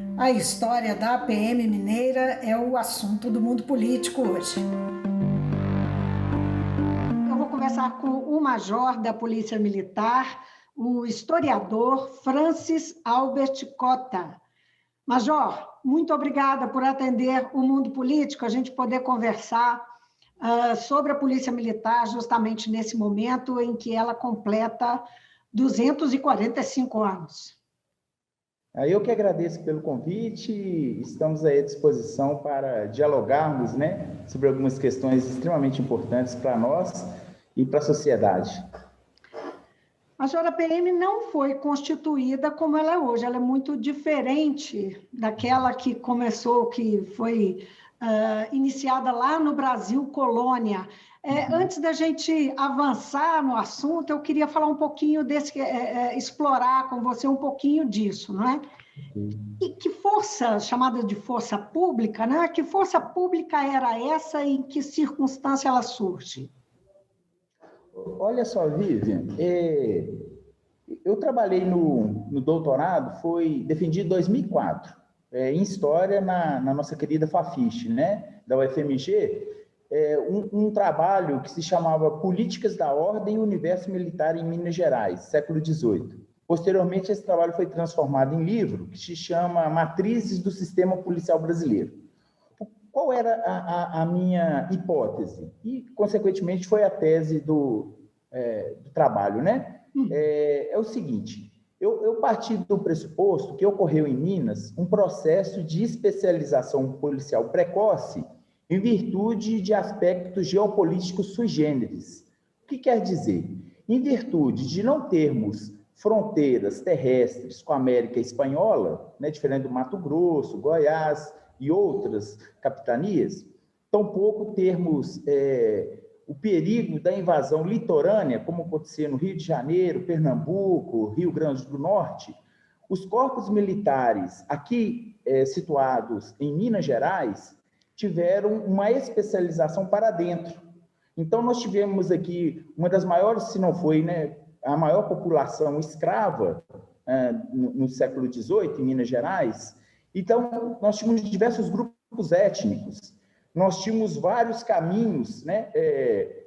A história da PM Mineira é o assunto do mundo político hoje. Eu vou conversar com o major da Polícia Militar, o historiador Francis Albert Cota. Major, muito obrigada por atender o mundo político, a gente poder conversar sobre a Polícia Militar justamente nesse momento em que ela completa 245 anos. Eu que agradeço pelo convite, estamos aí à disposição para dialogarmos, né, sobre algumas questões extremamente importantes para nós e para a sociedade. Major, a PM não foi constituída como ela é hoje, ela é muito diferente daquela que começou, que foi iniciada lá no Brasil colônia. Antes da gente avançar no assunto, eu queria falar um pouquinho desse, explorar com você um pouquinho disso, não é? E que força, chamada de força pública, né? Que força pública era essa e em que circunstância ela surge? Olha só, Vivian, eu trabalhei no doutorado, defendi em 2004, em História, na nossa querida Fafiche, né, da UFMG, um trabalho que se chamava Políticas da Ordem e Universo Militar em Minas Gerais, século XVIII. Posteriormente, esse trabalho foi transformado em livro, que se chama Matrizes do Sistema Policial Brasileiro. Qual era a minha hipótese? E, consequentemente, foi a tese do trabalho, né? É o seguinte, eu parti do pressuposto que ocorreu em Minas um processo de especialização policial precoce em virtude de aspectos geopolíticos sui generis. O que quer dizer? Em virtude de não termos fronteiras terrestres com a América Espanhola, né, diferente do Mato Grosso, Goiás e outras capitanias, tampouco termos o perigo da invasão litorânea, como acontecia no Rio de Janeiro, Pernambuco, Rio Grande do Norte. Os corpos militares aqui situados em Minas Gerais tiveram uma especialização para dentro. Então, nós tivemos aqui uma das maiores, se não foi, né, a maior população escrava no século XVIII, em Minas Gerais. Então, nós tínhamos diversos grupos étnicos, nós tínhamos vários caminhos, né,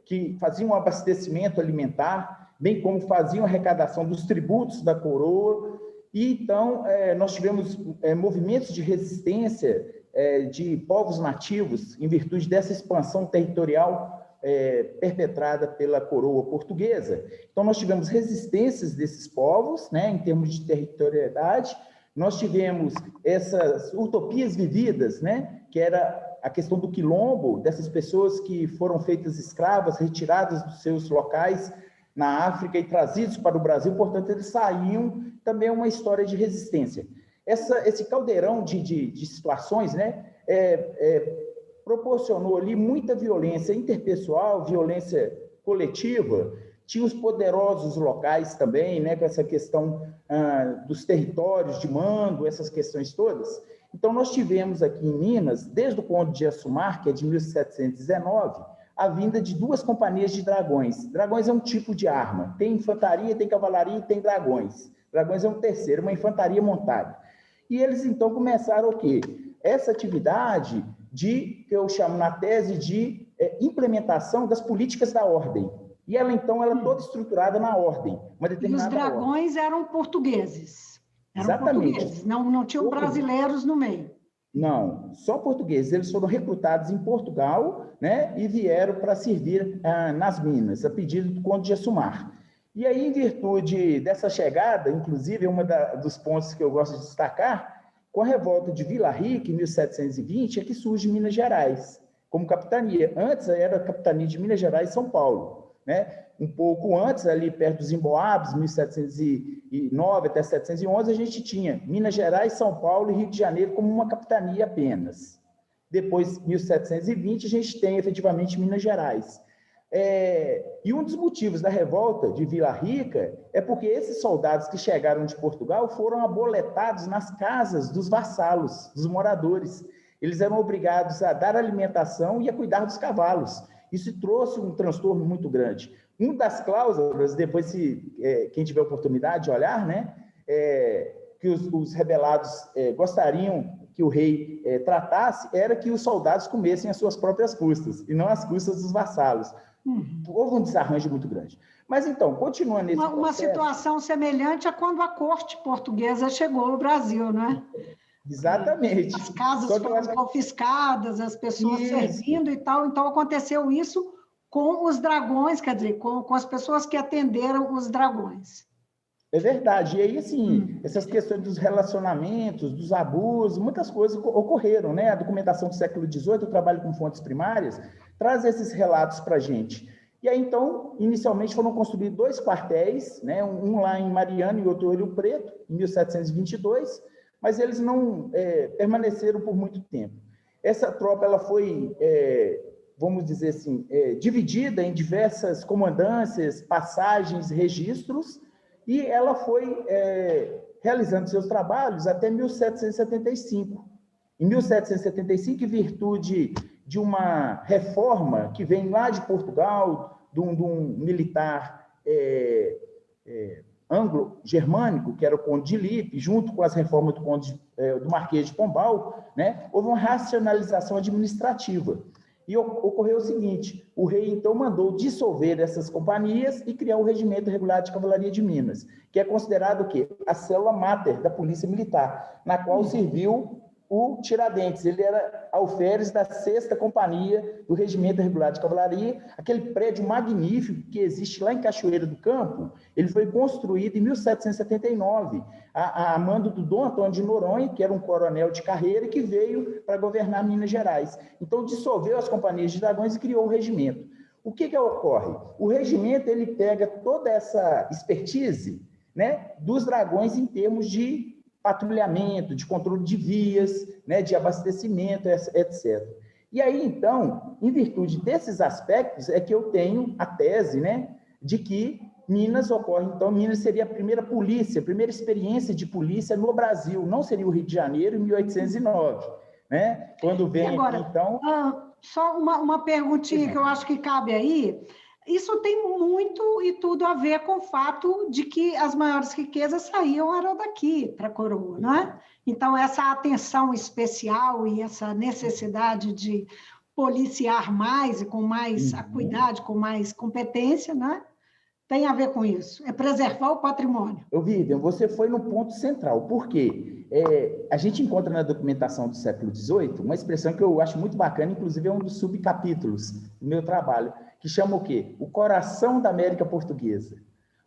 que faziam abastecimento alimentar, bem como faziam arrecadação dos tributos da coroa, e então nós tivemos movimentos de resistência de povos nativos em virtude dessa expansão territorial perpetrada pela coroa portuguesa. Então, nós tivemos resistências desses povos, né, em termos de territorialidade, nós tivemos essas utopias vividas, né, que era a questão do quilombo, dessas pessoas que foram feitas escravas, retiradas dos seus locais na África e trazidos para o Brasil, portanto, eles saíam, também uma história de resistência. Esse caldeirão de situações, né, proporcionou ali muita violência interpessoal, violência coletiva. Tinha os poderosos locais também, né, com essa questão dos territórios de mando, essas questões todas. Então, nós tivemos aqui em Minas, desde o Conde de Assumar, que é de 1719, a vinda de duas companhias de dragões. Dragões é um tipo de arma. Tem infantaria, tem cavalaria e tem dragões. Dragões é um terceiro, uma infantaria montada. E eles, então, começaram o quê? Essa atividade que eu chamo na tese de implementação das políticas da ordem. E ela, então, ela é toda estruturada na ordem, uma determinada ordem. E os dragões ordem. Eram portugueses? Exatamente. Portugueses, não tinham brasileiros no meio? Não, só portugueses. Eles foram recrutados em Portugal, né, e vieram para servir nas Minas, a pedido do Conde de Assumar. E aí, em virtude dessa chegada, inclusive, dos pontos que eu gosto de destacar, com a revolta de Vila Rica, em 1720, é que surge Minas Gerais, como capitania. Antes era a capitania de Minas Gerais e São Paulo, né? Um pouco antes, ali perto dos Emboabas, 1709 até 1711, a gente tinha Minas Gerais, São Paulo e Rio de Janeiro como uma capitania apenas. Depois, 1720, a gente tem efetivamente Minas Gerais. E um dos motivos da revolta de Vila Rica é porque esses soldados que chegaram de Portugal foram aboletados nas casas dos vassalos, dos moradores. Eles eram obrigados a dar alimentação e a cuidar dos cavalos. Isso trouxe um transtorno muito grande. Uma das cláusulas, depois, quem tiver oportunidade de olhar, né, que os rebelados gostariam que o rei tratasse, era que os soldados comessem às suas próprias custas, e não às custas dos vassalos. Houve um desarranjo muito grande. Mas, então, continuando nesse processo... Uma situação semelhante a quando a corte portuguesa chegou ao Brasil, não é? Exatamente. As casas foram confiscadas, as pessoas servindo e tal. Então, aconteceu isso com os dragões, quer dizer, com as pessoas que atenderam os dragões. É verdade. E aí, assim, essas questões dos relacionamentos, dos abusos, muitas coisas ocorreram, né? A documentação do século XVIII, eu trabalho com fontes primárias, traz esses relatos para a gente. E aí, então, inicialmente foram construídos 2 quartéis, né? Um lá em Mariana e outro em Ouro Preto, em 1722, mas eles não permaneceram por muito tempo. Essa tropa ela foi, vamos dizer assim, dividida em diversas comandâncias, passagens, registros, e ela foi realizando seus trabalhos até 1775. Em 1775, em virtude de uma reforma que vem lá de Portugal, de um militar anglo-germânico, que era o Conde de Lippe, junto com as reformas do Marquês de Pombal, né, houve uma racionalização administrativa. E ocorreu o seguinte: o rei, então, mandou dissolver essas companhias e criar o Regimento Regular de Cavalaria de Minas, que é considerado o quê? A célula máter da Polícia Militar, na qual serviu o Tiradentes. Ele era alferes da 6ª Companhia do Regimento Regular de Cavalaria. Aquele prédio magnífico que existe lá em Cachoeira do Campo, ele foi construído em 1779, a mando do Dom Antônio de Noronha, que era um coronel de carreira, que veio para governar Minas Gerais. Então, dissolveu as companhias de dragões e criou o regimento. O que ocorre? O regimento ele pega toda essa expertise, né, dos dragões em termos de patrulhamento, de controle de vias, né, de abastecimento, etc. E aí, então, em virtude desses aspectos, é que eu tenho a tese, né, de que Minas ocorre, então, Minas seria a primeira polícia, a primeira experiência de polícia no Brasil, não seria o Rio de Janeiro, em 1809, né? Quando vem agora, aqui, então... só uma perguntinha que eu acho que cabe aí. Isso tem muito e tudo a ver com o fato de que as maiores riquezas saíam daqui para a coroa, não é? Então, essa atenção especial e essa necessidade de policiar mais e com mais acuidade, com mais competência, não é? Tem a ver com isso, é preservar o patrimônio. Vivian, você foi no ponto central. Por quê? A gente encontra na documentação do século XVIII uma expressão que eu acho muito bacana, inclusive é um dos subcapítulos do meu trabalho, que chama o quê? O coração da América Portuguesa.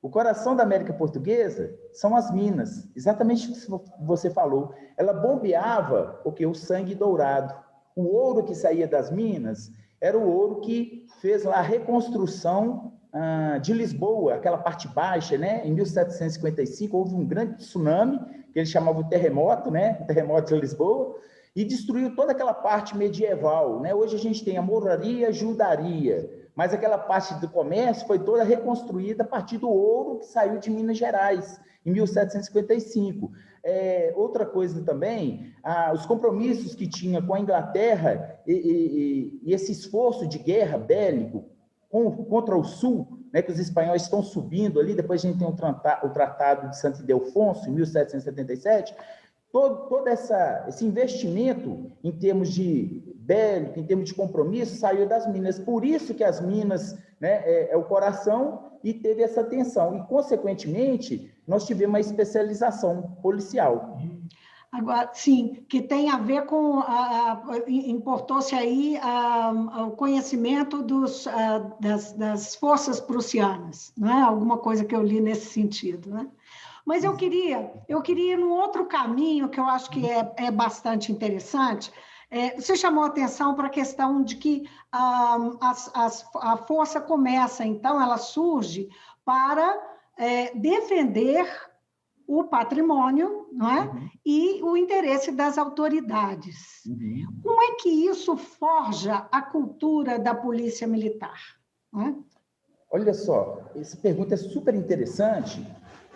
O coração da América Portuguesa são as minas, exatamente o que você falou. Ela bombeava o sangue dourado. O ouro que saía das minas era o ouro que fez lá a reconstrução de Lisboa, aquela parte baixa, né? Em 1755 houve um grande tsunami, que eles chamavam de terremoto, né? O terremoto de Lisboa, e destruiu toda aquela parte medieval, né? Hoje a gente tem a moraria, judaria, mas aquela parte do comércio foi toda reconstruída a partir do ouro que saiu de Minas Gerais, em 1755. Outra coisa também, os compromissos que tinha com a Inglaterra e esse esforço de guerra bélico contra o Sul, né, que os espanhóis estão subindo ali, depois a gente tem o Tratado de Santo Ildefonso, em 1777, todo esse investimento em termos de bélico, em termos de compromisso, saiu das minas. Por isso que as minas, né, é o coração, e teve essa tensão. E, consequentemente, nós tivemos uma especialização policial. Agora, sim, que tem a ver com, importou-se aí o conhecimento das forças prussianas, não é? Alguma coisa que eu li nesse sentido, né? Mas eu queria ir num outro caminho que eu acho que é bastante interessante. Você chamou a atenção para a questão de que a força começa, então, ela surge para defender o patrimônio, não é? E o interesse das autoridades. Como é que isso forja a cultura da polícia militar? Não é? Olha só, essa pergunta é super interessante,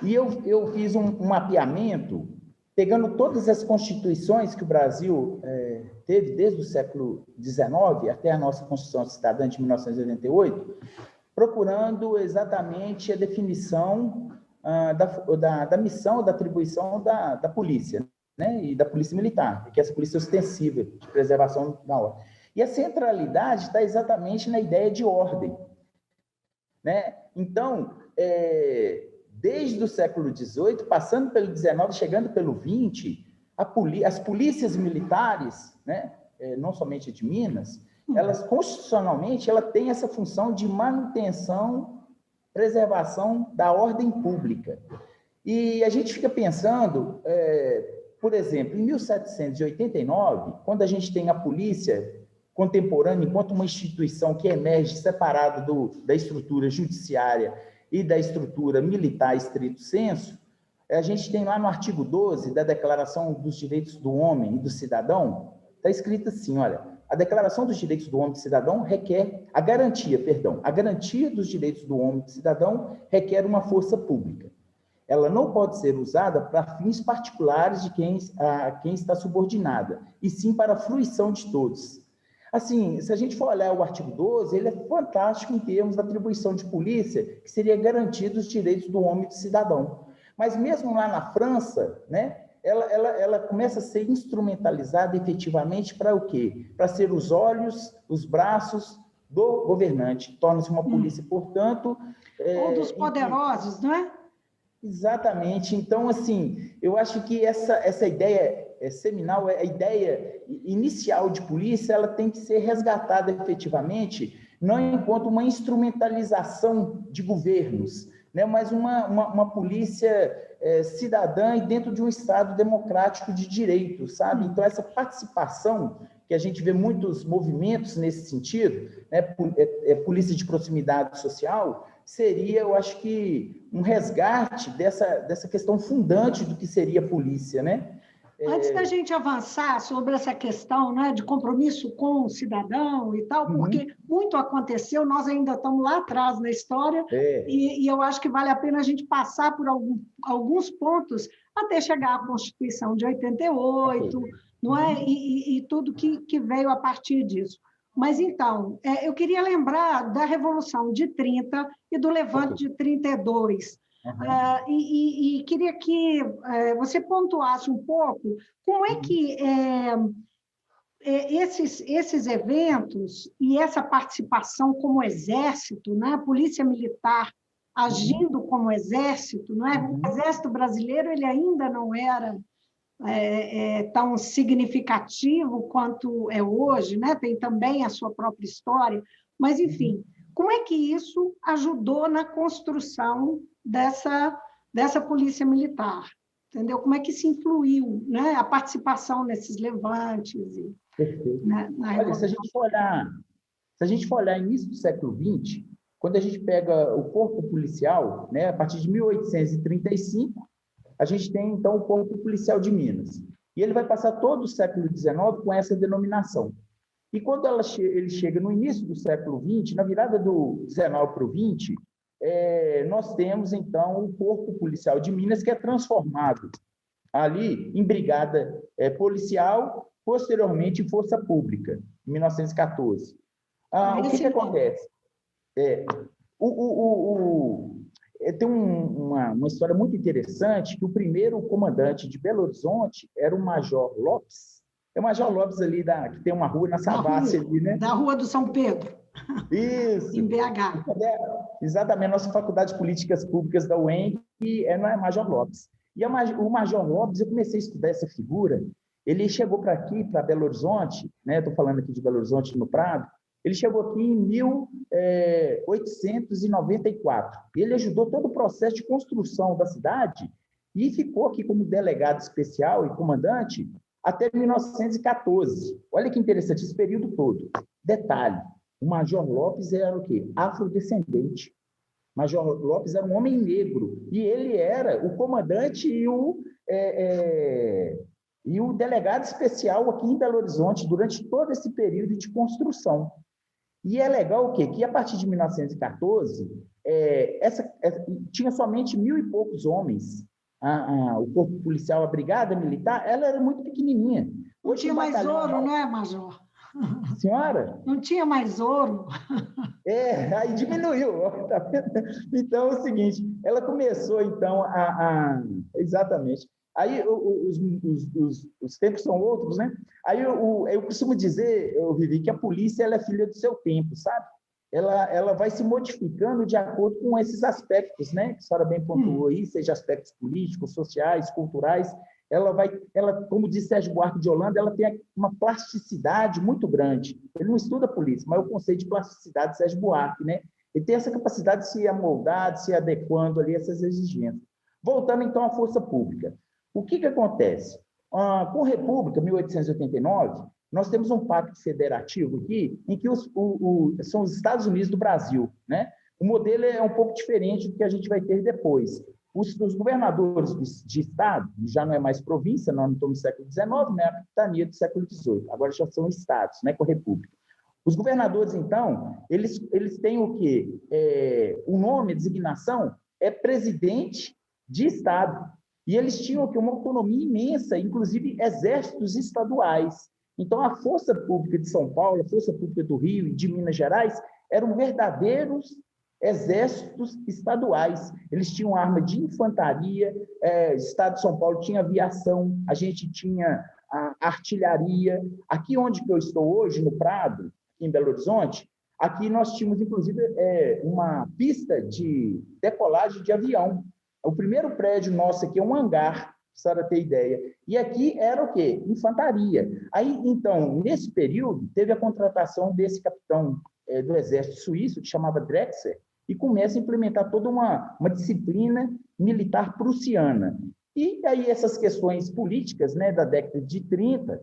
e eu fiz um mapeamento, pegando todas as constituições que o Brasil teve desde o século XIX até a nossa Constituição Cidadã de 1988, procurando exatamente a definição da missão, da atribuição da polícia, né? E da polícia militar, que é essa polícia ostensiva de preservação da ordem. E a centralidade está exatamente na ideia de ordem, né? Então, desde o século XVIII, passando pelo XIX, chegando pelo XX, as polícias militares, né? Não somente de Minas, elas constitucionalmente ela tem essa função de manutenção, preservação da ordem pública. E a gente fica pensando, por exemplo, em 1789, quando a gente tem a polícia contemporânea enquanto uma instituição que emerge separada da estrutura judiciária e da estrutura militar estrito sensu, a gente tem lá no artigo 12 da Declaração dos Direitos do Homem e do Cidadão, está escrito assim, olha, a Declaração dos Direitos do Homem e do Cidadão requer a garantia dos direitos do homem e do cidadão requer uma força pública. Ela não pode ser usada para fins particulares a quem está subordinada, e sim para a fruição de todos. Assim, se a gente for olhar o artigo 12, ele é fantástico em termos da atribuição de polícia, que seria garantir os direitos do homem e do cidadão. Mas mesmo lá na França, né, ela começa a ser instrumentalizada efetivamente para o quê? Para ser os olhos, os braços do governante. Torna-se uma polícia, portanto... Ou dos poderosos, não é? Exatamente. Então, assim, eu acho que essa ideia seminal, a ideia inicial de polícia, ela tem que ser resgatada efetivamente, não enquanto uma instrumentalização de governos, né, mas uma polícia cidadã e dentro de um Estado democrático de direito, sabe? Então, essa participação, que a gente vê muitos movimentos nesse sentido, né, polícia de proximidade social, seria, eu acho que, um resgate dessa questão fundante do que seria a polícia, né? Antes da gente avançar sobre essa questão, né, de compromisso com o cidadão e tal, porque muito aconteceu, nós ainda estamos lá atrás na história, e eu acho que vale a pena a gente passar por alguns pontos até chegar à Constituição de 88, não é? E tudo que veio a partir disso. Mas, então, eu queria lembrar da Revolução de 30 e do Levante de 32. E queria que você pontuasse um pouco como é que esses eventos e essa participação como exército, né? A polícia militar agindo como exército, não é? O exército brasileiro ele ainda não era tão significativo quanto é hoje, né? Tem também a sua própria história, mas, enfim, como é que isso ajudou na construção dessa polícia militar? Entendeu? Como é que se influiu, né? A participação nesses levantes? Perfeito. Olha, se a gente for olhar início do século XX, quando a gente pega o corpo policial, né, a partir de 1835, a gente tem, então, o Corpo Policial de Minas. E ele vai passar todo o século XIX com essa denominação. E quando ele chega no início do século XX, na virada do XIX para o XX, nós temos, então, o Corpo Policial de Minas, que é transformado ali em Brigada Policial, posteriormente em Força Pública, em 1914. O que acontece? Tem uma história muito interessante, que o primeiro comandante de Belo Horizonte era o Major Lopes. É o Major Lopes ali, que tem uma rua na Savassi ali, né? Da Rua do São Pedro. Isso. Em BH. Exatamente, a nossa Faculdade de Políticas Públicas da UENG não é Major Lopes. E o Major Lopes, eu comecei a estudar essa figura, ele chegou para aqui, para Belo Horizonte, né? Estou falando aqui de Belo Horizonte, no Prado, ele chegou aqui em 1894. Ele ajudou todo o processo de construção da cidade e ficou aqui como delegado especial e comandante até 1914. Olha que interessante, esse período todo. Detalhe, o Major Lopes era o quê? Afrodescendente. Major Lopes era um homem negro e ele era o comandante e o delegado especial aqui em Belo Horizonte durante todo esse período de construção. E é legal o quê? Que a partir de 1914, tinha somente 1.000 e poucos homens. O corpo policial, a brigada militar, ela era muito pequenininha. Não tinha mais ouro, não é, Major? Senhora? Não tinha mais ouro. Aí diminuiu, tá vendo? Então, é o seguinte, ela começou, então, exatamente. Aí os tempos são outros, né? Aí eu costumo dizer, eu Vivi, que a polícia ela é filha do seu tempo, sabe? Ela vai se modificando de acordo com esses aspectos, né? Que a senhora bem pontuou aí, seja aspectos políticos, sociais, culturais. Como disse Sérgio Buarque de Holanda, ela tem uma plasticidade muito grande. Ele não estuda polícia, mas é o conceito de plasticidade de Sérgio Buarque, né? Ele tem essa capacidade de se amoldar, de se adequando ali a essas exigências. Voltando, então, à força pública. O que acontece? Com a República, 1889, nós temos um pacto federativo aqui, em que são os Estados Unidos do Brasil, né? O modelo é um pouco diferente do que a gente vai ter depois. Os governadores de estado, já não é mais província, nós não estamos no século XIX, né? A capitania do século XVIII, agora já são estados, né? Com a República. Os governadores, então, eles têm o quê? O nome, a designação, é presidente de estado. E eles tinham aqui uma autonomia imensa, inclusive exércitos estaduais. Então, a Força Pública de São Paulo, a Força Pública do Rio e de Minas Gerais eram verdadeiros exércitos estaduais. Eles tinham arma de infantaria, o Estado de São Paulo tinha aviação, a gente tinha a artilharia. Aqui onde eu estou hoje, no Prado, aqui em Belo Horizonte, aqui nós tínhamos, inclusive, uma pista de decolagem de avião. O primeiro prédio nosso aqui é um hangar, para a senhora ter ideia. E aqui era o quê? Infantaria. Aí, então, nesse período, teve a contratação desse capitão do exército suíço, que chamava Drexler, e começa a implementar toda uma disciplina militar prussiana. E aí essas questões políticas, né, da década de 30,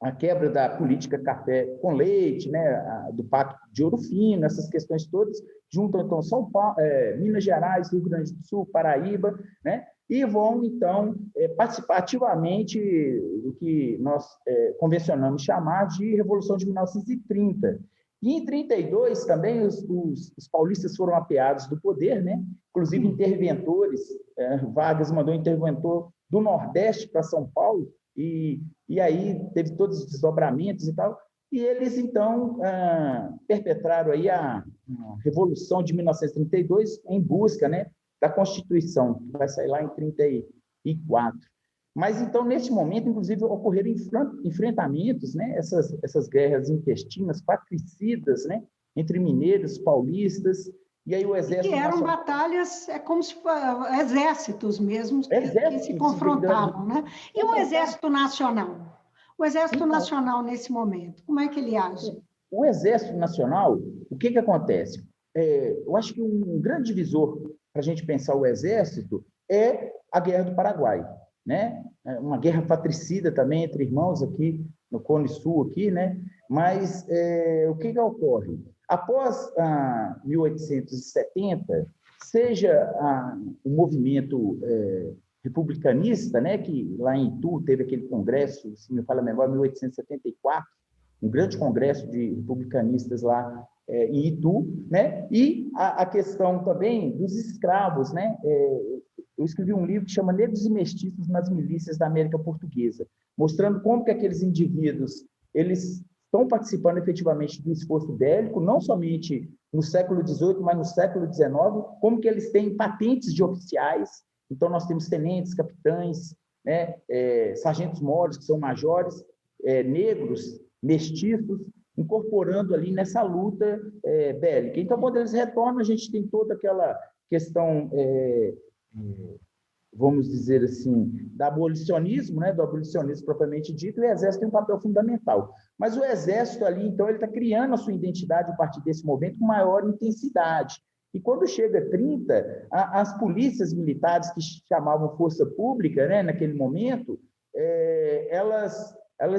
a quebra da política café com leite, né, do Pacto de Ouro Fino, essas questões todas, juntam então São Paulo, Minas Gerais, Rio Grande do Sul, Paraíba, né, e vão então participar ativamente do que nós convencionamos chamar de Revolução de 1930. E em 32 também os paulistas foram apeados do poder, né? Inclusive interventores, Vargas mandou interventor do Nordeste para São Paulo, e aí teve todos os desdobramentos e tal, e eles, então, perpetraram aí a Revolução de 1932 em busca, né, da Constituição, que vai sair lá em 34. Mas, então, nesse momento, inclusive, ocorreram enfrentamentos, né, essas guerras intestinas, patricidas, né, entre mineiros, paulistas, e aí o Exército Que eram Nacional... batalhas, como se exércitos mesmo, que se Exércitos confrontavam, né? E o confrontavam. Exército Nacional? O Exército Então, Nacional, nesse momento, como é que ele age? o Exército Nacional, o que acontece? Eu acho que um grande divisor para a gente pensar o Exército é a Guerra do Paraguai, né? Uma guerra patricida também entre irmãos aqui no Cone Sul, aqui, né? Mas o que ocorre? Após 1870, seja o movimento republicanista, né? Que lá em Itu teve aquele congresso, se me fala a memória, 1874, um grande congresso de republicanistas lá em Itu, né? E a questão também dos escravos, né? Eu escrevi um livro que chama Negros e Mestiços nas Milícias da América Portuguesa, mostrando como que aqueles indivíduos eles estão participando efetivamente do esforço bélico, não somente no século XVIII, mas no século XIX, como que eles têm patentes de oficiais. Então, nós temos tenentes, capitães, né? Sargentos mores, que são majores, negros, mestiços, incorporando ali nessa luta bélica. Então, quando eles retornam, a gente tem toda aquela questão, vamos dizer assim, do abolicionismo, né? Do abolicionismo propriamente dito, e o Exército tem um papel fundamental. Mas o Exército ali, então, ele está criando a sua identidade a partir desse momento com maior intensidade. E quando chega 30, as polícias militares que chamavam força pública, né, naquele momento, elas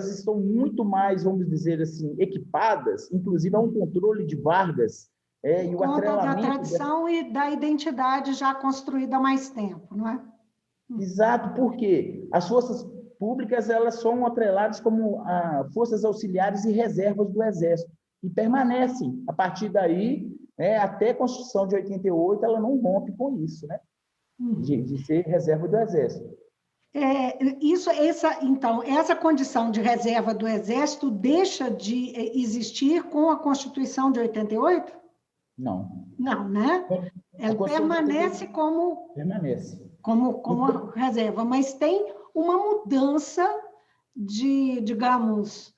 estão muito mais, vamos dizer assim, equipadas, inclusive há um controle de Vargas, e o atrelamento... da tradição e da identidade já construída há mais tempo, não é? Exato, porque as forças públicas elas são atreladas como forças auxiliares e reservas do Exército, e permanecem. A partir daí, até a Constituição de 88, ela não rompe com isso, né? De ser reserva do Exército. Então, essa condição de reserva do Exército deixa de existir com a Constituição de 88? Não. Não, né? Ela permanece como reserva, mas tem uma mudança de, digamos,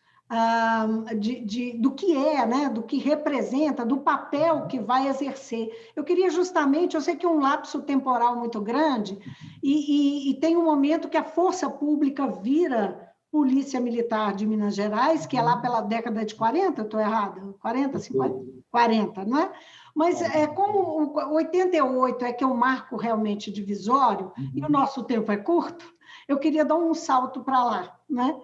do que é, né? Do que representa, do papel que vai exercer. Eu queria justamente, eu sei que é um lapso temporal muito grande, e tem um momento que a força pública vira Polícia Militar de Minas Gerais, que é lá pela década de 40, estou errada? 40, 50? 40, não é? Mas como 88 é que é um marco realmente divisório, e o nosso tempo é curto, eu queria dar um salto para lá, né?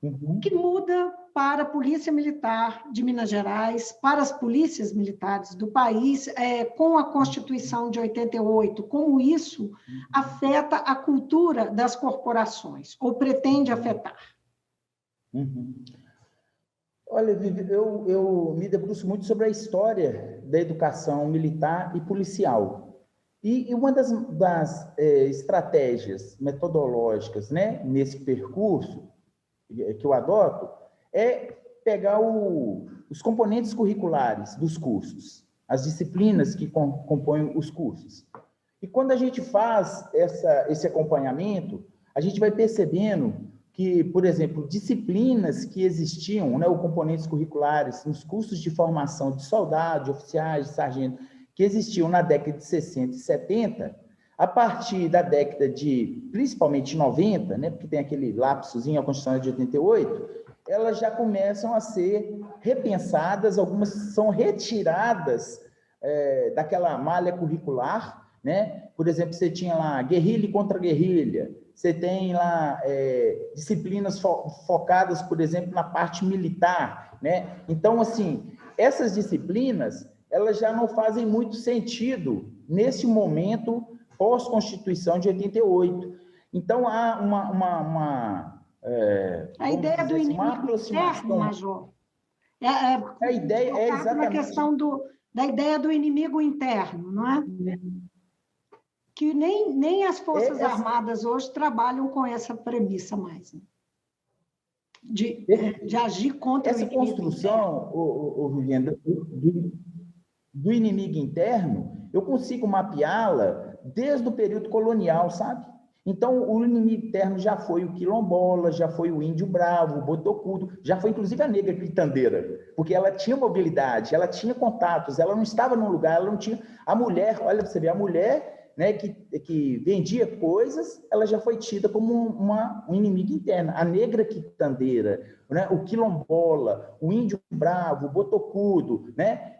O que muda para a Polícia Militar de Minas Gerais, para as polícias militares do país, com a Constituição de 88, como isso afeta a cultura das corporações, ou pretende afetar? Olha, Vivi, eu me debruço muito sobre a história da educação militar e policial. E uma das estratégias metodológicas, né, nesse percurso que eu adoto é pegar os componentes curriculares dos cursos, as disciplinas que compõem os cursos. E quando a gente faz esse acompanhamento, a gente vai percebendo que, por exemplo, disciplinas que existiam, né, ou componentes curriculares nos cursos de formação de soldados, de oficiais, de sargentos, que existiam na década de 60 e 70, a partir da década de, principalmente 90, né, porque tem aquele lapsozinho, a Constituição de 88, elas já começam a ser repensadas, algumas são retiradas daquela malha curricular, né? Por exemplo, você tinha lá guerrilha e contra-guerrilha, você tem lá disciplinas focadas, por exemplo, na parte militar, né? Então, assim, essas disciplinas, elas já não fazem muito sentido nesse momento pós-Constituição de 88. Então, há a ideia do inimigo interno, Major. A ideia é exatamente... Na questão da ideia do inimigo interno, não é? Que nem as Forças Armadas hoje trabalham com essa premissa mais, né? De agir contra o inimigo interno. Essa construção, Viviane, do inimigo interno, eu consigo mapeá-la desde o período colonial, sabe? Então, o inimigo interno já foi o quilombola, já foi o índio bravo, o botocudo, já foi inclusive a negra quitandeira, porque ela tinha mobilidade, ela tinha contatos, ela não estava num lugar, ela não tinha... A mulher, olha para você ver, a mulher, né, que vendia coisas, ela já foi tida como um inimigo interno. A negra quitandeira, né, o quilombola, o índio bravo, o botocudo, né,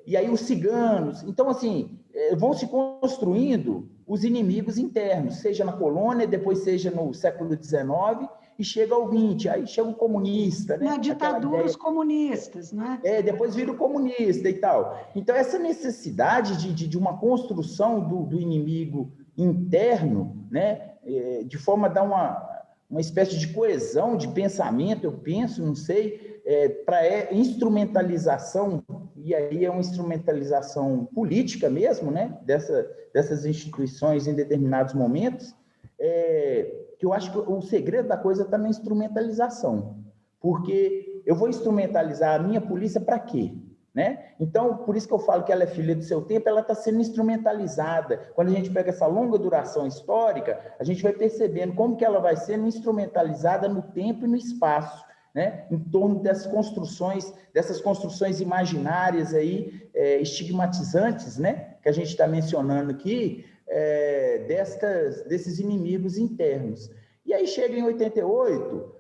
e aí os ciganos. Então, assim, vão se construindo os inimigos internos, seja na colônia, depois seja no século XIX, e chega ao XX, aí chega o comunista, né? Na ditadura, os comunistas, né? Depois vira o comunista e tal. Então, essa necessidade de uma construção do inimigo interno, né? De forma a dar uma espécie de coesão de pensamento, eu penso, não sei, para instrumentalização, e aí é uma instrumentalização política mesmo, né? Dessas instituições em determinados momentos, que eu acho que o segredo da coisa está na instrumentalização. Porque eu vou instrumentalizar a minha polícia para quê? Né? Então, por isso que eu falo que ela é filha do seu tempo, ela está sendo instrumentalizada. Quando a gente pega essa longa duração histórica, a gente vai percebendo como que ela vai sendo instrumentalizada no tempo e no espaço, né? Em torno dessas construções imaginárias aí, estigmatizantes, né? Que a gente está mencionando aqui, desses inimigos internos. E aí chega em 88...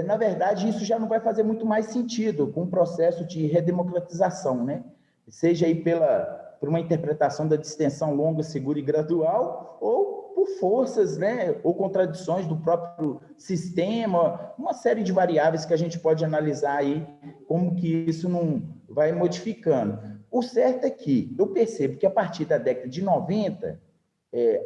na verdade, isso já não vai fazer muito mais sentido com o processo de redemocratização, né? Seja aí por uma interpretação da distensão longa, segura e gradual, ou por forças, né, ou contradições do próprio sistema, uma série de variáveis que a gente pode analisar aí, como que isso não vai modificando. O certo é que eu percebo que a partir da década de 90,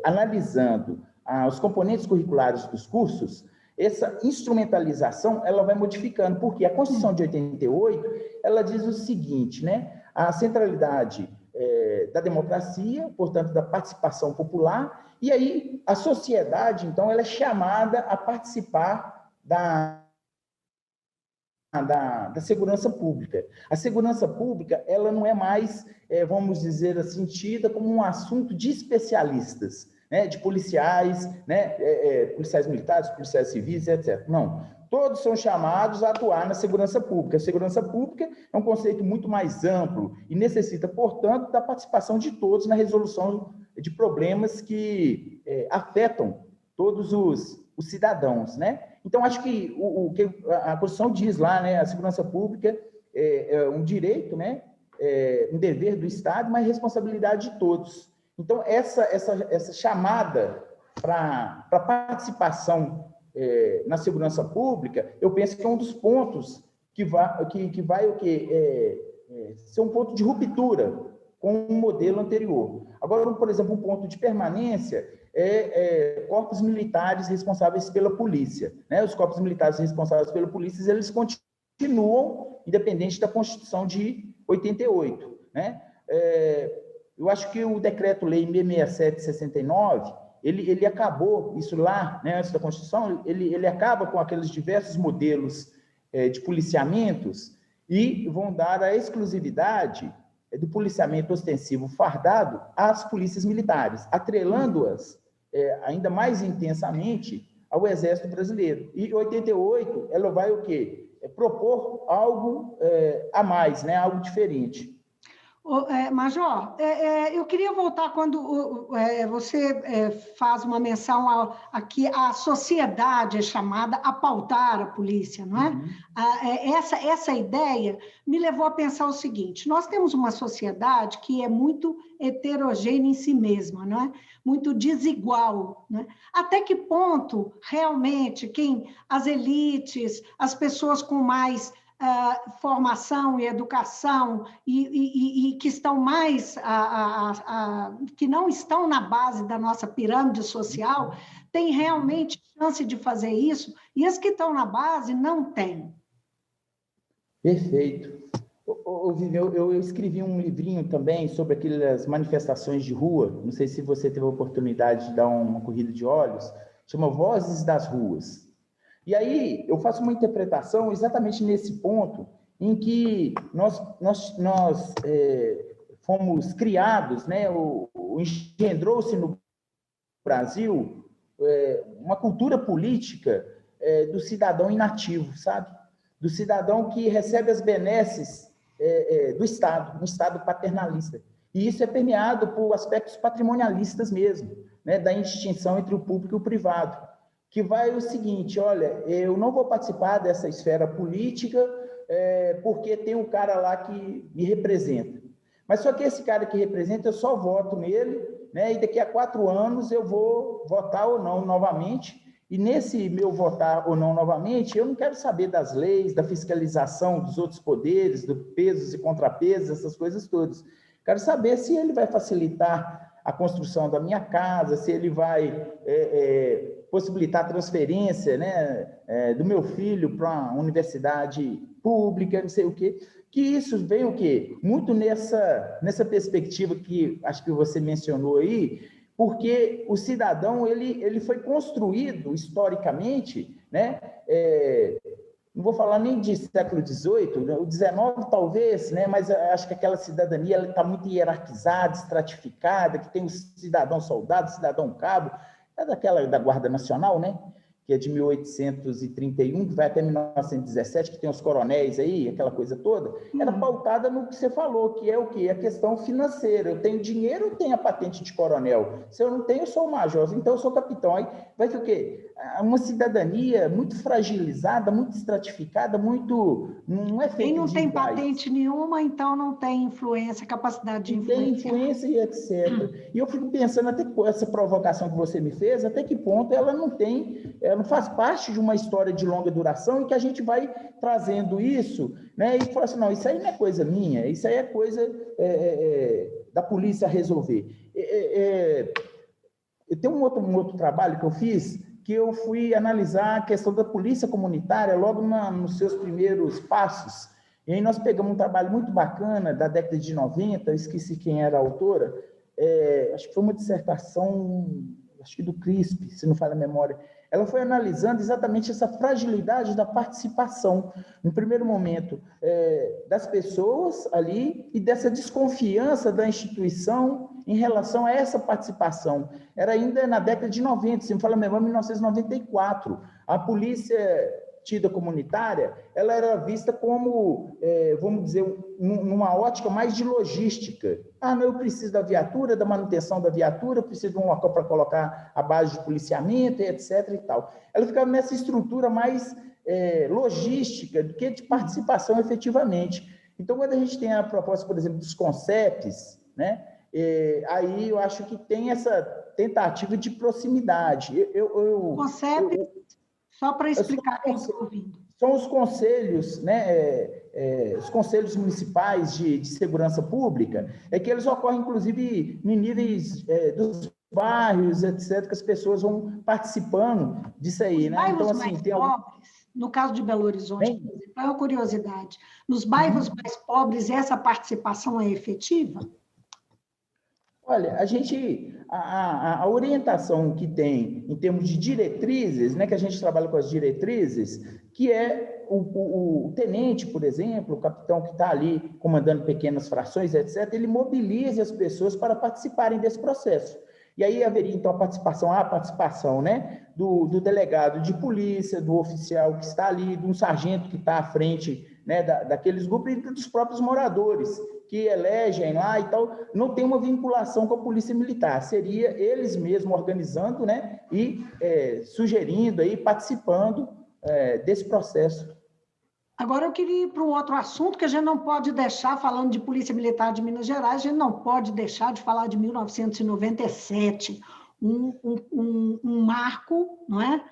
analisando os componentes curriculares dos cursos, essa instrumentalização ela vai modificando, porque a Constituição de 88 ela diz o seguinte, né? A centralidade da democracia, portanto, da participação popular, e aí a sociedade, então, ela é chamada a participar da segurança pública. A segurança pública, ela não é mais, vamos dizer assim, tida como um assunto de especialistas, né, de policiais, né, policiais militares, policiais civis, etc. Não, todos são chamados a atuar na segurança pública. A segurança pública é um conceito muito mais amplo e necessita, portanto, da participação de todos na resolução de problemas que afetam todos os cidadãos, né? Então, acho que o que a Constituição diz lá, né, a segurança pública é um direito, né, um dever do Estado, mas responsabilidade de todos. Então, essa chamada para participação na segurança pública, eu penso que é um dos pontos que vai o quê? Ser um ponto de ruptura com o modelo anterior. Agora, por exemplo, um ponto de permanência corpos militares responsáveis pela polícia, né? Os corpos militares responsáveis pela polícia, eles continuam independente da Constituição de 88, né? Eu acho que o Decreto-Lei 667 de 69, ele acabou, isso lá, né, antes da Constituição, ele acaba com aqueles diversos modelos de policiamentos e vão dar a exclusividade do policiamento ostensivo fardado às polícias militares, atrelando-as ainda mais intensamente ao Exército Brasileiro. E em 88, ela vai o quê? Propor algo a mais, né? Algo diferente. Major, eu queria voltar quando você faz uma menção a que a sociedade é chamada a pautar a polícia, não é? Uhum. Essa ideia me levou a pensar o seguinte: nós temos uma sociedade que é muito heterogênea em si mesma, não é? Muito desigual, né? Até que ponto realmente as elites, as pessoas com mais formação e educação e que estão mais que não estão na base da nossa pirâmide social têm realmente chance de fazer isso, e as que estão na base não têm. Perfeito. Vivi, eu escrevi um livrinho também sobre aquelas manifestações de rua, não sei se você teve a oportunidade de dar uma corrida de olhos, chama Vozes das Ruas. E aí eu faço uma interpretação exatamente nesse ponto em que nós fomos criados, né, engendrou-se no Brasil uma cultura política do cidadão inativo, sabe? Do cidadão que recebe as benesses do Estado, um Estado paternalista. E isso é permeado por aspectos patrimonialistas mesmo, né, da indistinção entre o público e o privado, que vai o seguinte: olha, eu não vou participar dessa esfera política porque tem um cara lá que me representa. Mas só que esse cara que representa, eu só voto nele, né? E daqui a 4 anos eu vou votar ou não novamente. E nesse meu votar ou não novamente, eu não quero saber das leis, da fiscalização dos outros poderes, do pesos e contrapesos, essas coisas todas. Quero saber se ele vai facilitar a construção da minha casa, se ele vai possibilitar a transferência, né, do meu filho para uma universidade pública, não sei o quê. Que isso vem o quê? Muito nessa perspectiva que acho que você mencionou aí, porque o cidadão ele foi construído historicamente, né? Não vou falar nem de século XVIII, o XIX talvez, né? Mas acho que aquela cidadania está muito hierarquizada, estratificada, que tem o cidadão soldado, cidadão cabo, daquela da Guarda Nacional, né? Que é de 1831, que vai até 1917, que tem os coronéis aí, aquela coisa toda, era pautada no que você falou, que é o quê? A questão financeira. Eu tenho dinheiro, eu tenho a patente de coronel. Se eu não tenho, eu sou major, então eu sou capitão. Aí vai ter o quê? Uma cidadania muito fragilizada, muito estratificada, muito... Não é feito quem não de tem iguais. patente nenhuma, então não tem influência, capacidade de influência. Tem influência e etc. E eu fico pensando, até que essa provocação que você me fez, até que ponto ela não faz parte de uma história de longa duração e que a gente vai trazendo isso, né? E fala assim, não, isso aí não é coisa minha, isso aí é coisa da polícia resolver. Eu tenho um outro trabalho que eu fiz, que eu fui analisar a questão da polícia comunitária logo nos seus primeiros passos. E aí nós pegamos um trabalho muito bacana da década de 90, eu esqueci quem era a autora, acho que foi uma dissertação, acho que do CRISP, se não falha a memória, ela foi analisando exatamente essa fragilidade da participação, no primeiro momento, das pessoas ali e dessa desconfiança da instituição em relação a essa participação. Era ainda na década de 90, se me fala a memória, 1994. A polícia tida comunitária, ela era vista como, vamos dizer, numa ótica mais de logística. Ah, não, eu preciso da viatura, da manutenção da viatura, eu preciso de um local para colocar a base de policiamento, etc. e tal. Ela ficava nessa estrutura mais logística do que de participação efetivamente. Então, quando a gente tem a proposta, por exemplo, dos CONCEPs, né, aí eu acho que tem essa tentativa de proximidade. CONCEP, só para explicar quem está ouvindo. São os conselhos, né, os conselhos municipais de segurança pública, que eles ocorrem, inclusive, em níveis dos bairros, etc., que as pessoas vão participando disso aí. Né? Então, assim, mais pobres, no caso de Belo Horizonte, por exemplo, é uma curiosidade, nos bairros mais pobres, essa participação é efetiva? Olha, a orientação que tem em termos de diretrizes, né, que a gente trabalha com as diretrizes, que é o tenente, por exemplo, o capitão que está ali comandando pequenas frações, etc., ele mobiliza as pessoas para participarem desse processo. E aí haveria, então, a participação, né, do delegado de polícia, do oficial que está ali, de um sargento que está à frente, né, daqueles grupos e dos próprios moradores, que elegem lá e tal, não tem uma vinculação com a Polícia Militar, seria eles mesmos organizando, né, e sugerindo, aí, participando desse processo. Agora eu queria ir para um outro assunto que a gente não pode deixar, falando de Polícia Militar de Minas Gerais, a gente não pode deixar de falar de 1997, um marco, não é?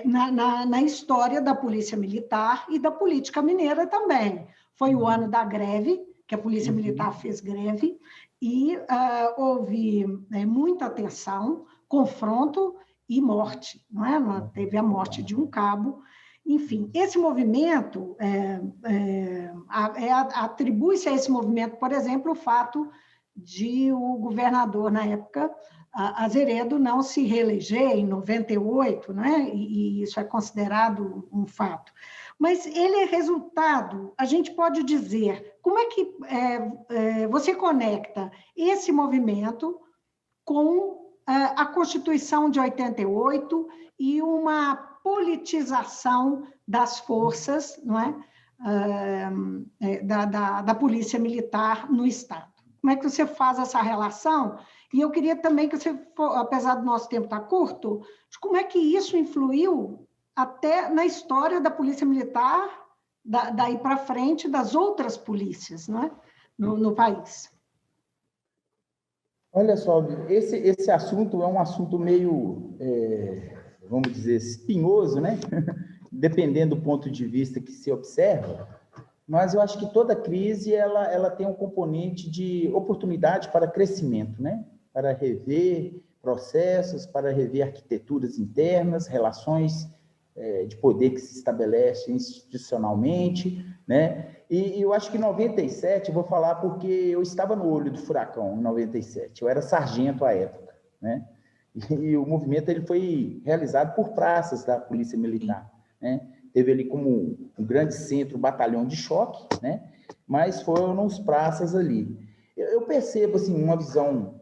Na história da Polícia Militar e da política mineira também. Foi o ano da greve, que a Polícia Militar fez greve, e houve muita tensão, confronto e morte, não é? Teve a morte de um cabo. Enfim, esse movimento, atribui-se a esse movimento, por exemplo, o fato de o governador, na época, Azeredo, não se reeleger em 98, né? E isso é considerado um fato. Mas ele é resultado, a gente pode dizer, como é que você conecta esse movimento com a Constituição de 88 e uma politização das forças, não é? Da Polícia Militar no Estado. Como é que você faz essa relação? E eu queria também que você, apesar do nosso tempo estar curto, como é que isso influiu até na história da Polícia Militar, daí para frente, das outras polícias, não é? No país. Olha só, esse assunto é um assunto meio, vamos dizer, espinhoso, né? Dependendo do ponto de vista que se observa, mas eu acho que toda crise ela tem um componente de oportunidade para crescimento, né? Para rever processos, para rever arquiteturas internas, relações de poder que se estabelecem institucionalmente, né? E eu acho que em 97, vou falar porque eu estava no olho do furacão em 97, eu era sargento à época, né? E o movimento ele foi realizado por praças da Polícia Militar, né? Teve ali como um grande centro, um batalhão de choque, né? Mas foram nos praças ali. Eu percebo, assim, uma visão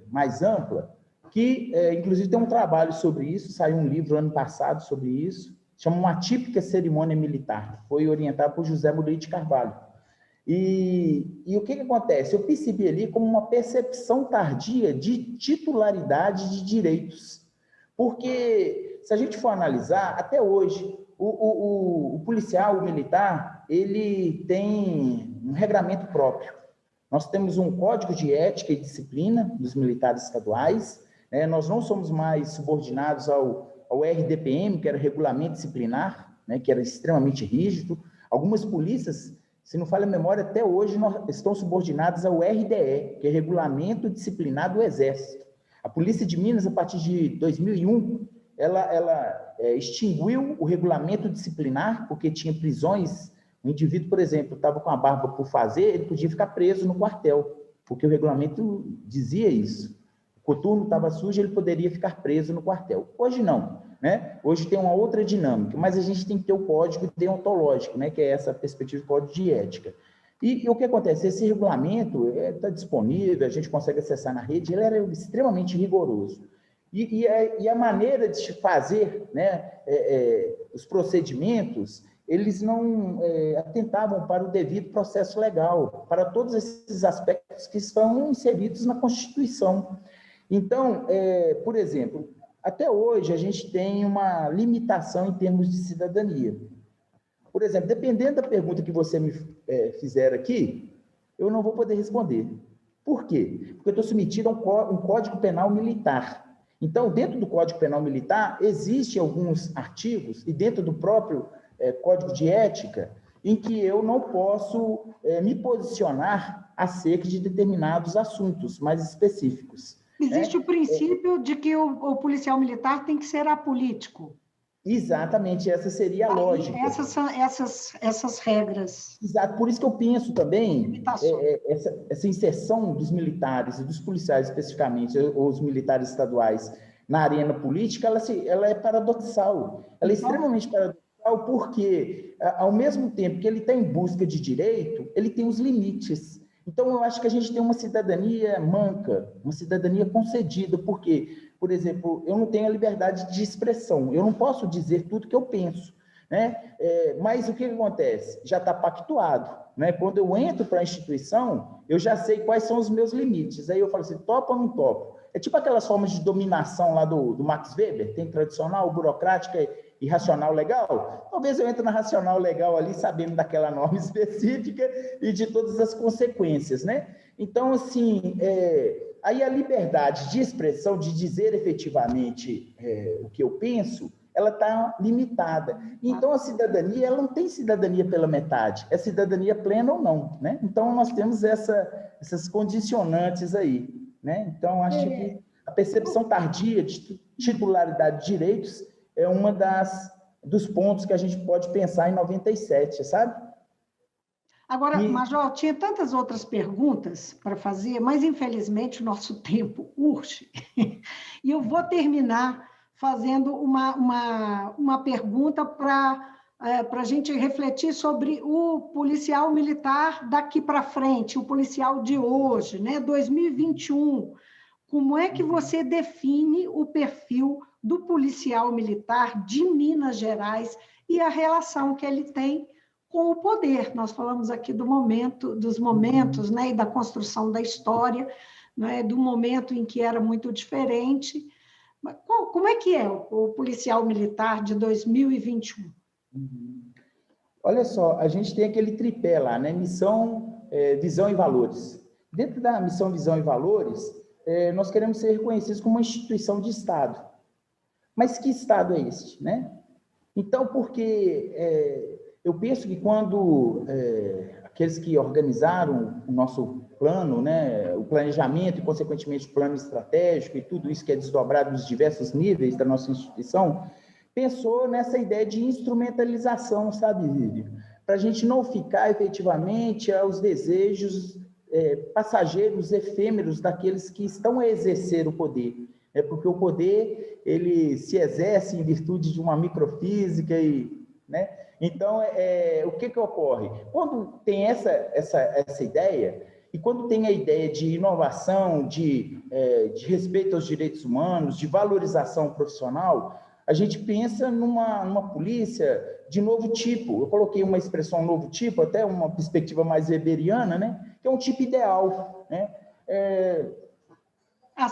mais ampla, que, inclusive, tem um trabalho sobre isso, saiu um livro ano passado sobre isso, chama Uma Típica Cerimônia Militar, que foi orientado por José Murilo de Carvalho. E o que acontece? Eu percebi ali como uma percepção tardia de titularidade de direitos. Porque, se a gente for analisar, até hoje, o policial, o militar, ele tem um regramento próprio. Nós temos um código de ética e disciplina dos militares estaduais, né? Nós não somos mais subordinados ao RDPM, que era o regulamento disciplinar, né? Que era extremamente rígido. Algumas polícias, se não falha a memória, até hoje estão subordinadas ao RDE, que é Regulamento Disciplinar do Exército. A Polícia de Minas, a partir de 2001, ela extinguiu o regulamento disciplinar, porque tinha prisões. O indivíduo, por exemplo, estava com a barba por fazer, ele podia ficar preso no quartel, porque o regulamento dizia isso. O coturno estava sujo, ele poderia ficar preso no quartel. Hoje não. né? Hoje tem uma outra dinâmica, mas a gente tem que ter o código deontológico, né? Que é essa perspectiva de código de ética. E o que acontece? Esse regulamento está disponível, a gente consegue acessar na rede, ele era extremamente rigoroso. E a maneira de fazer, né, os procedimentos, eles não atentavam para o devido processo legal, para todos esses aspectos que estão inseridos na Constituição. Então, por exemplo, até hoje a gente tem uma limitação em termos de cidadania. Por exemplo, dependendo da pergunta que você me fizer aqui, eu não vou poder responder. Por quê? Porque eu estou submetido a um Código Penal Militar. Então, dentro do Código Penal Militar, existem alguns artigos, e dentro do próprio Código de Ética, em que eu não posso me posicionar acerca de determinados assuntos mais específicos. Existe o princípio de que o policial militar tem que ser apolítico. Exatamente, essa seria a lógica. Essas são essas regras. Exato, por isso que eu penso também essa inserção dos militares e dos policiais especificamente, ou os militares estaduais, na arena política, ela é paradoxal. Ela é extremamente paradoxal porque, ao mesmo tempo que ele está em busca de direito, ele tem os limites. Então, eu acho que a gente tem uma cidadania manca, uma cidadania concedida, porque, por exemplo, eu não tenho a liberdade de expressão, eu não posso dizer tudo que eu penso, né? Mas o que acontece? Já está pactuado, né? Quando eu entro para a instituição, eu já sei quais são os meus limites, aí eu falo assim, topo ou não topo? É tipo aquelas formas de dominação lá do Max Weber, tem tradicional, burocrática e racional legal. Talvez eu entre na racional legal ali, sabendo daquela norma específica e de todas as consequências, né? Então, assim, aí a liberdade de expressão, de dizer efetivamente o que eu penso, ela está limitada. Então, a cidadania, ela não tem cidadania pela metade, é cidadania plena ou não, né? Então, nós temos essas condicionantes aí, né? Então, acho que a percepção tardia de titularidade de direitos é uma dos pontos que a gente pode pensar em 97, sabe? Agora, Major, tinha tantas outras perguntas para fazer, mas infelizmente o nosso tempo urge. E eu vou terminar fazendo uma pergunta para a gente refletir sobre o policial militar daqui para frente, o policial de hoje, né? 2021. Como é que você define o perfil do policial militar de Minas Gerais e a relação que ele tem com o poder? Nós falamos aqui dos momentos, né, e da construção da história, né, do momento em que era muito diferente. Como é que é o policial militar de 2021? Olha só, a gente tem aquele tripé lá, né? Missão, visão e valores. Dentro da missão, visão e valores, nós queremos ser reconhecidos como uma instituição de Estado. Mas que Estado é este, né? Então, porque eu penso que quando aqueles que organizaram o nosso plano, né, o planejamento e, consequentemente, o plano estratégico e tudo isso que é desdobrado nos diversos níveis da nossa instituição, pensou nessa ideia de instrumentalização, sabe, Vivian? Para a gente não ficar efetivamente aos desejos passageiros, efêmeros daqueles que estão a exercer o poder. Porque o poder, ele se exerce em virtude de uma microfísica, né? Então, o que ocorre? Quando tem essa ideia, e quando tem a ideia de inovação, de respeito aos direitos humanos, de valorização profissional, a gente pensa numa polícia de novo tipo. Eu coloquei uma expressão novo tipo, até uma perspectiva mais weberiana, né? Que é um tipo ideal, né?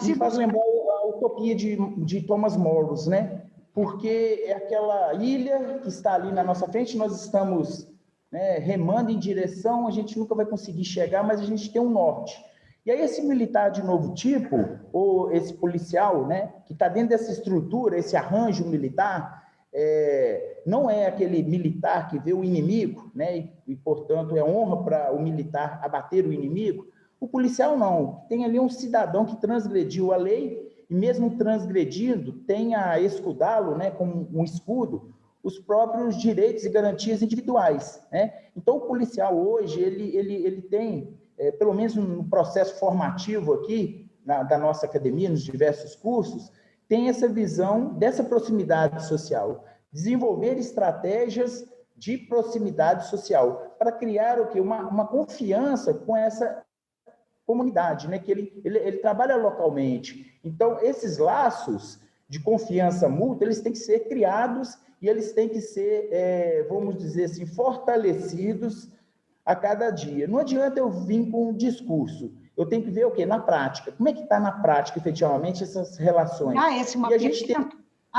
Me faz lembrar a utopia de Thomas Morris, né? Porque é aquela ilha que está ali na nossa frente, nós estamos, né, remando em direção, a gente nunca vai conseguir chegar, mas a gente tem um norte. E aí esse militar de novo tipo, ou esse policial, né, que está dentro dessa estrutura, esse arranjo militar, não é aquele militar que vê o inimigo, né, e portanto, é honra para o militar abater o inimigo. O policial não, tem ali um cidadão que transgrediu a lei, e mesmo transgredindo, tem a escudá-lo, né, como um escudo, os próprios direitos e garantias individuais, né? Então, o policial hoje, ele tem, pelo menos no processo formativo aqui, da nossa academia, nos diversos cursos, tem essa visão dessa proximidade social, desenvolver estratégias de proximidade social para criar o quê? Uma confiança com essa comunidade, né? Que ele trabalha localmente. Então, esses laços de confiança mútua, eles têm que ser criados e eles têm que ser, vamos dizer assim, fortalecidos a cada dia. Não adianta eu vir com um discurso, eu tenho que ver o quê? Na prática. Como é que está na prática, efetivamente, essas relações? Há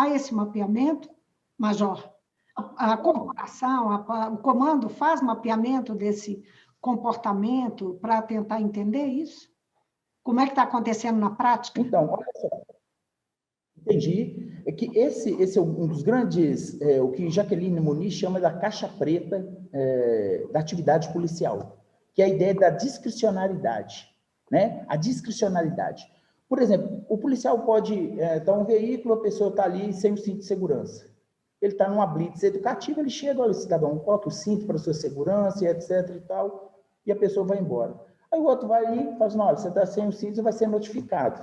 esse mapeamento, Major? A corporação, o comando faz mapeamento desse comportamento para tentar entender isso? Como é que está acontecendo na prática? Então, olha só, entendi. É que esse é um dos grandes, o que Jaqueline Muniz chama da caixa preta da atividade policial, que é a ideia da discricionariedade, né? A discricionariedade. Por exemplo, o policial pode estar um veículo, a pessoa está ali sem o cinto de segurança. Ele está numa blitz educativa, ele chega, olha, cidadão, coloca o cinto para a sua segurança, e etc. e tal, e a pessoa vai embora. Aí o outro vai ali e fala assim, olha, você está sem o cinto, você vai ser notificado.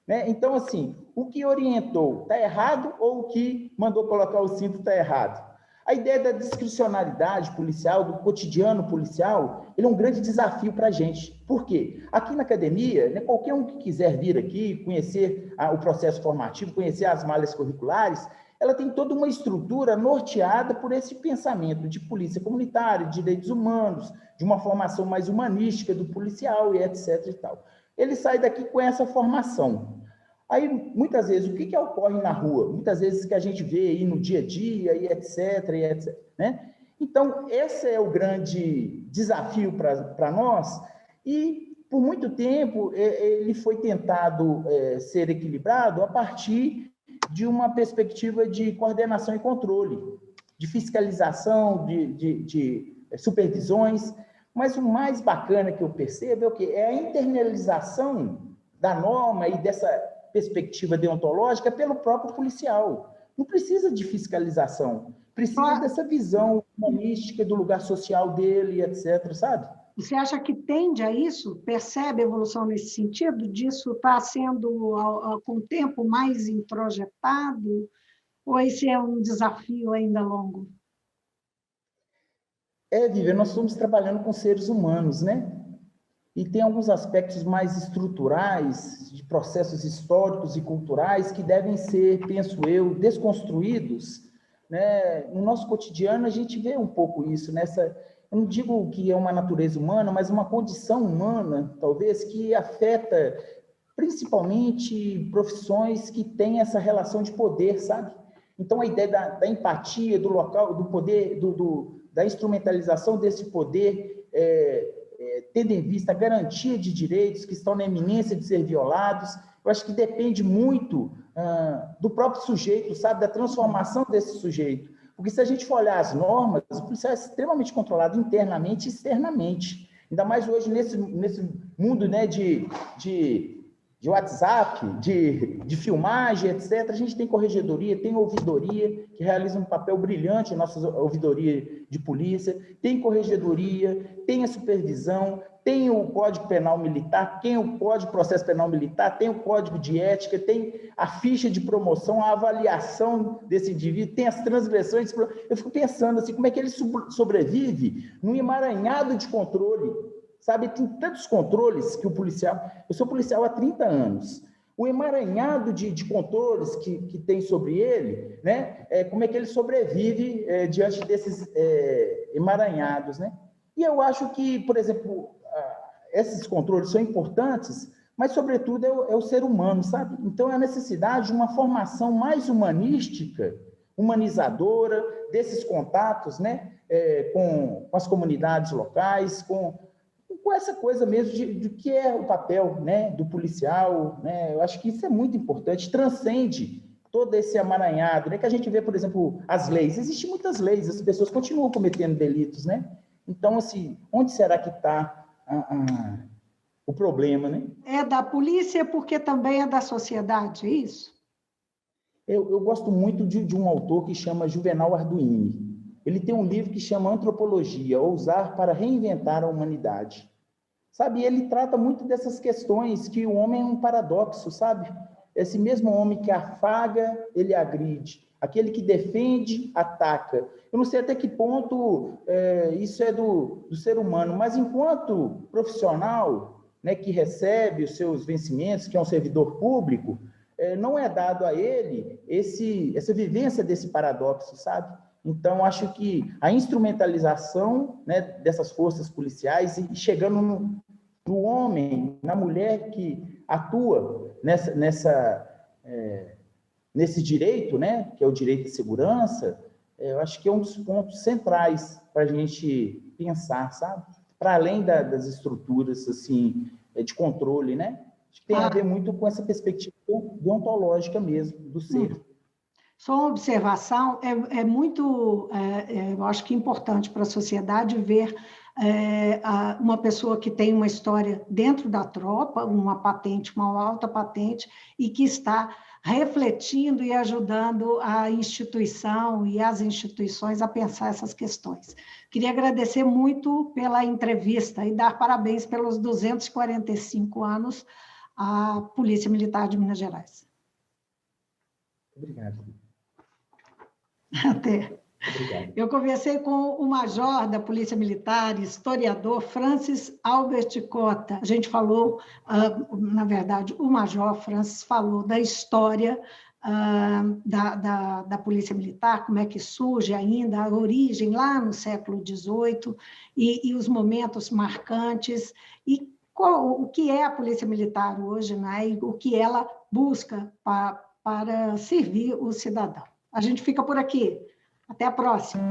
Né? Então, assim, o que orientou está errado ou o que mandou colocar o cinto está errado? A ideia da discricionariedade policial, do cotidiano policial, ele é um grande desafio para a gente. Por quê? Aqui na academia, né, qualquer um que quiser vir aqui, conhecer o processo formativo, conhecer as malhas curriculares, ela tem toda uma estrutura norteada por esse pensamento de polícia comunitária, de direitos humanos, de uma formação mais humanística do policial e etc. e tal. Ele sai daqui com essa formação. Aí, muitas vezes, o que ocorre na rua? Muitas vezes que a gente vê aí no dia a dia e etc. Né? Então, esse é o grande desafio para nós e, por muito tempo, ele foi tentado ser equilibrado a partir de uma perspectiva de coordenação e controle, de fiscalização, de supervisões, mas o mais bacana que eu percebo é o quê? É a internalização da norma e dessa perspectiva deontológica pelo próprio policial. Não precisa de fiscalização, precisa dessa visão humanística do lugar social dele, etc., sabe? Você acha que tende a isso? Percebe a evolução nesse sentido? Disso está sendo, com o tempo, mais introjetado? Ou esse é um desafio ainda longo? Vivian, nós estamos trabalhando com seres humanos, né? E tem alguns aspectos mais estruturais, de processos históricos e culturais, que devem ser, penso eu, desconstruídos. Né? No nosso cotidiano, a gente vê um pouco isso, nessa... Eu não digo que é uma natureza humana, mas uma condição humana, talvez, que afeta principalmente profissões que têm essa relação de poder, sabe? Então, a ideia da empatia, do local, do poder, da instrumentalização desse poder, tendo em vista a garantia de direitos que estão na iminência de ser violados, eu acho que depende muito do próprio sujeito, sabe? Da transformação desse sujeito. Porque se a gente for olhar as normas, o policial é extremamente controlado internamente e externamente. Ainda mais hoje nesse mundo, né, de WhatsApp, de filmagem, etc. A gente tem corregedoria, tem ouvidoria, que realiza um papel brilhante, a nossa ouvidoria de polícia, tem corregedoria, tem a supervisão, tem o Código Penal Militar, tem o Código de Processo Penal Militar, tem o Código de Ética, tem a ficha de promoção, a avaliação desse indivíduo, tem as transgressões. Eu fico pensando assim, como é que ele sobrevive num emaranhado de controle? Sabe, tem tantos controles que o policial... Eu sou policial há 30 anos. O emaranhado de controles que tem sobre ele, né? Como é que ele sobrevive diante desses emaranhados, né? E eu acho que, por exemplo, esses controles são importantes, mas, sobretudo, é o ser humano, sabe? Então, é a necessidade de uma formação mais humanística, humanizadora, desses contatos, né? Com as comunidades locais, com essa coisa mesmo de que é o papel, né, do policial, né? Eu acho que isso é muito importante, transcende todo esse amaranhado, né, que a gente vê, por exemplo, as leis. Existem muitas leis, as pessoas continuam cometendo delitos, né? Então, assim, onde será que está o problema, né? É da polícia porque também é da sociedade, é isso? Eu gosto muito de um autor que chama Juvenal Arduini. Ele tem um livro que chama Antropologia, Ousar para Reinventar a Humanidade. Sabe, ele trata muito dessas questões que o homem é um paradoxo, sabe? esse mesmo homem que afaga, ele agride. Aquele que defende, ataca. Eu não sei até que ponto isso é do ser humano, mas enquanto profissional, né, que recebe os seus vencimentos, que é um servidor público, não é dado a ele essa vivência desse paradoxo, sabe? Então, acho que a instrumentalização, né, dessas forças policiais e chegando no homem, na mulher que atua nesse direito, né, que é o direito de segurança, eu acho que é um dos pontos centrais para a gente pensar, sabe? Para além das estruturas assim, de controle, né? Acho que tem a ver muito com essa perspectiva deontológica mesmo do ser. Só uma observação, eu acho que importante para a sociedade ver uma pessoa que tem uma história dentro da tropa, uma patente, uma alta patente, e que está refletindo e ajudando a instituição e as instituições a pensar essas questões. Queria agradecer muito pela entrevista e dar parabéns pelos 245 anos à Polícia Militar de Minas Gerais. Obrigado. Até. Obrigado. Eu conversei com o major da Polícia Militar, historiador Francis Albert Cota. A gente falou, na verdade, o major Francis falou da história da Polícia Militar, como é que surge ainda, a origem lá no século XVIII e os momentos marcantes, e o que é a Polícia Militar hoje, né, e o que ela busca para servir o cidadão. A gente fica por aqui. Até a próxima.